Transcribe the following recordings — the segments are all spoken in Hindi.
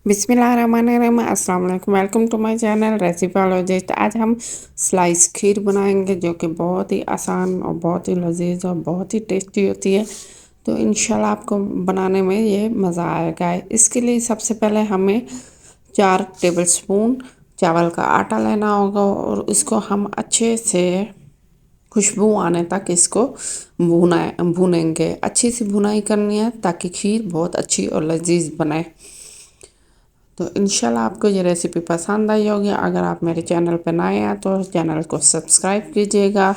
बिस्मिल्लाहिर्रहमानिर्रहीम अस्सलाम वालेकुम वेलकम टू माय चैनल रेसिपीलॉजिस्ट। आज हम स्लाइस खीर बनाएंगे जो कि बहुत ही आसान और बहुत ही लजीज और बहुत ही टेस्टी होती है। तो इंशाल्लाह आपको बनाने में ये मज़ा आएगा। इसके लिए सबसे पहले हमें 4 टेबलस्पून चावल का आटा लेना होगा और इसको हम अच्छे से खुशबू आने तक इसको भूनेंगे। अच्छी सी भुनाई करनी है ताकि खीर बहुत अच्छी और लजीज बने। तो इंशाल्लाह आपको ये रेसिपी पसंद आई होगी। अगर आप मेरे चैनल पर नए हैं तो चैनल को सब्सक्राइब कीजिएगा।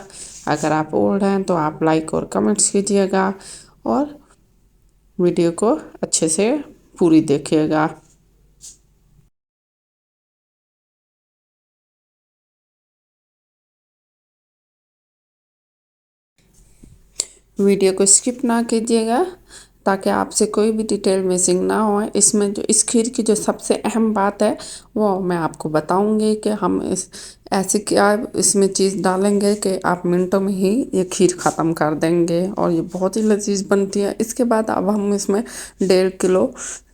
अगर आप ओल्ड हैं तो आप लाइक और कमेंट्स कीजिएगा और वीडियो को अच्छे से पूरी देखिएगा। वीडियो को स्किप ना कीजिएगा ताकि आपसे कोई भी डिटेल मिसिंग ना हो। इसमें जो इस खीर की जो सबसे अहम बात है वो मैं आपको बताऊंगी कि हम इस ऐसे क्या इसमें चीज़ डालेंगे कि आप मिनटों में ही ये खीर ख़त्म कर देंगे और ये बहुत ही लजीज बनती है। इसके बाद अब हम इसमें 1.5 किलो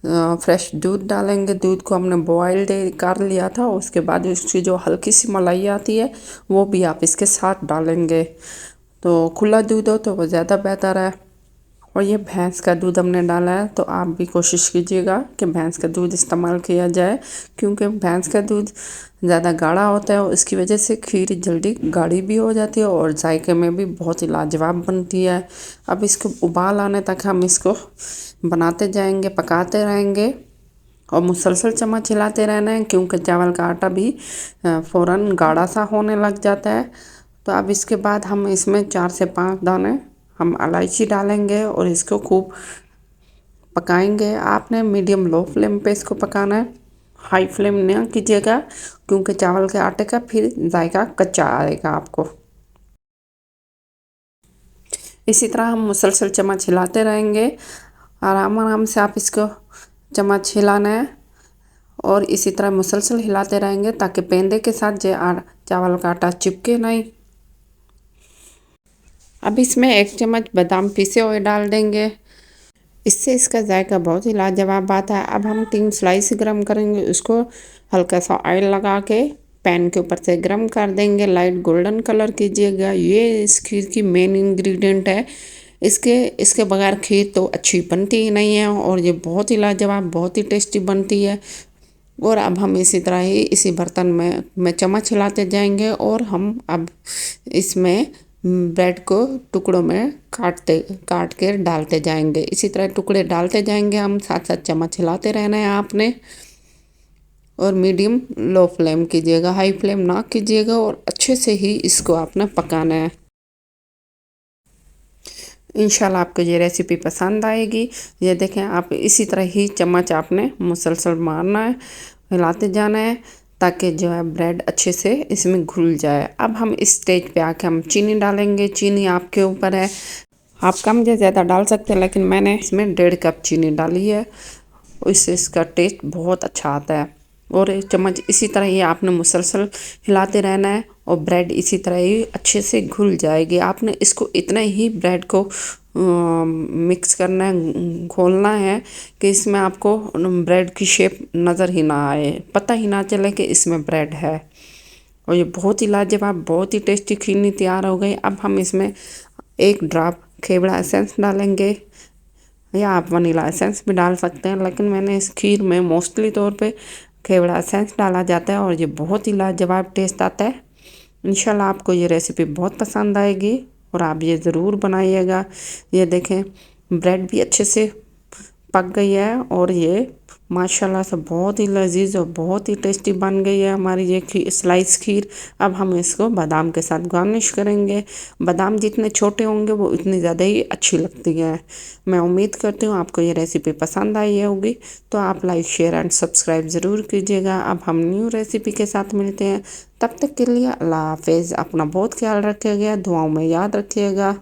फ्रेश दूध डालेंगे। दूध को हमने बॉइल्ड कर लिया था। उसके बाद इसकी जो हल्की सी मलाई आती है वो भी आप इसके साथ डालेंगे। तो खुला दूध हो तो वो ज़्यादा बेहतर है। और ये भैंस का दूध हमने डाला है तो आप भी कोशिश कीजिएगा कि भैंस का दूध इस्तेमाल किया जाए क्योंकि भैंस का दूध ज़्यादा गाढ़ा होता है और इसकी वजह से खीर जल्दी गाढ़ी भी हो जाती है और जायके में भी बहुत ही लाजवाब बनती है। अब इसको उबाल आने तक हम इसको बनाते जाएंगे, पकाते रहेंगे और मुसलसल चम्मच हिलाते रहना है क्योंकि चावल का आटा भी फ़ौरन गाढ़ा सा होने लग जाता है। तो अब इसके बाद हम इसमें 4 से 5 दाने हम इलायची डालेंगे और इसको खूब पकाएंगे। आपने मीडियम लो फ्लेम पे इसको पकाना है, हाई फ्लेम ना कीजिएगा क्योंकि चावल के आटे का फिर जायका कच्चा आएगा आपको। इसी तरह हम मुसलसल चम्मच हिलाते रहेंगे। आराम आराम से आप इसको चम्मच हिलाना है और इसी तरह मुसलसल हिलाते रहेंगे ताकि पेंदे के साथ जो चावल का आटा चिपके नहीं। अब इसमें 1 चम्मच बादाम पीसे हुए डाल देंगे। इससे इसका जायका बहुत ही लाजवाब आता है। अब हम 3 स्लाइस गरम करेंगे। उसको हल्का सा ऑयल लगा के पैन के ऊपर से गरम कर देंगे। लाइट गोल्डन कलर कीजिएगा। ये इस खीर की मेन इंग्रेडिएंट है। इसके बगैर खीर तो अच्छी बनती ही नहीं है और ये बहुत ही लाजवाब बहुत ही टेस्टी बनती है। और अब हम इसी तरह ही इसी बर्तन में चम्मच हिलाते जाएंगे और हम अब इसमें ब्रेड को टुकड़ों में काट के डालते जाएंगे। इसी तरह टुकड़े डालते जाएंगे हम, साथ साथ चम्मच हिलाते रहना है आपने। और मीडियम लो फ्लेम कीजिएगा, हाई फ्लेम ना कीजिएगा और अच्छे से ही इसको आपने पकाना है। इंशाल्लाह आपको ये रेसिपी पसंद आएगी। ये देखें आप इसी तरह ही चम्मच आपने मुसलसल मारना है, हिलाते जाना है ताकि जो है ब्रेड अच्छे से इसमें घुल जाए। अब हम इस स्टेज पे आके हम चीनी डालेंगे। चीनी आपके ऊपर है, आप कम या ज़्यादा डाल सकते हैं लेकिन मैंने इसमें 1.5 कप चीनी डाली है। इससे इसका टेस्ट बहुत अच्छा आता है। और एक चम्मच इसी तरह ही आपने मुसलसल हिलाते रहना है और ब्रेड इसी तरह ही अच्छे से घुल जाएगी। आपने इसको इतना ही ब्रेड को मिक्स करना है, घोलना है कि इसमें आपको ब्रेड की शेप नज़र ही ना आए, पता ही ना चले कि इसमें ब्रेड है। और ये बहुत ही लाजवाब बहुत ही टेस्टी खीरनी तैयार हो गई। अब हम इसमें 1 ड्रॉप खेवड़ा एसेंस डालेंगे या आप वनीला एसेंस भी डाल सकते हैं लेकिन मैंने इस खीर में मोस्टली तौर पे खेवड़ा एसेंस डाला जाता है और ये बहुत ही लाजवाब टेस्ट आता है। इंशाल्लाह आपको ये रेसिपी बहुत पसंद आएगी और आप ये ज़रूर बनाइएगा। ये देखें ब्रेड भी अच्छे से पक गई है और ये माशाल्लाह से बहुत ही लजीज और बहुत ही टेस्टी बन गई है हमारी ये स्लाइस खीर। अब हम इसको बादाम के साथ गार्निश करेंगे। बादाम जितने छोटे होंगे वो उतनी ज़्यादा ही अच्छी लगती है। मैं उम्मीद करती हूँ आपको ये रेसिपी पसंद आई होगी। तो आप लाइक शेयर एंड सब्सक्राइब ज़रूर कीजिएगा। अब हम न्यू रेसिपी के साथ मिलते हैं, तब तक के लिए अल्लाह हाफिज़। अपना बहुत ख्याल रखिएगा, दुआओं में याद रखिएगा।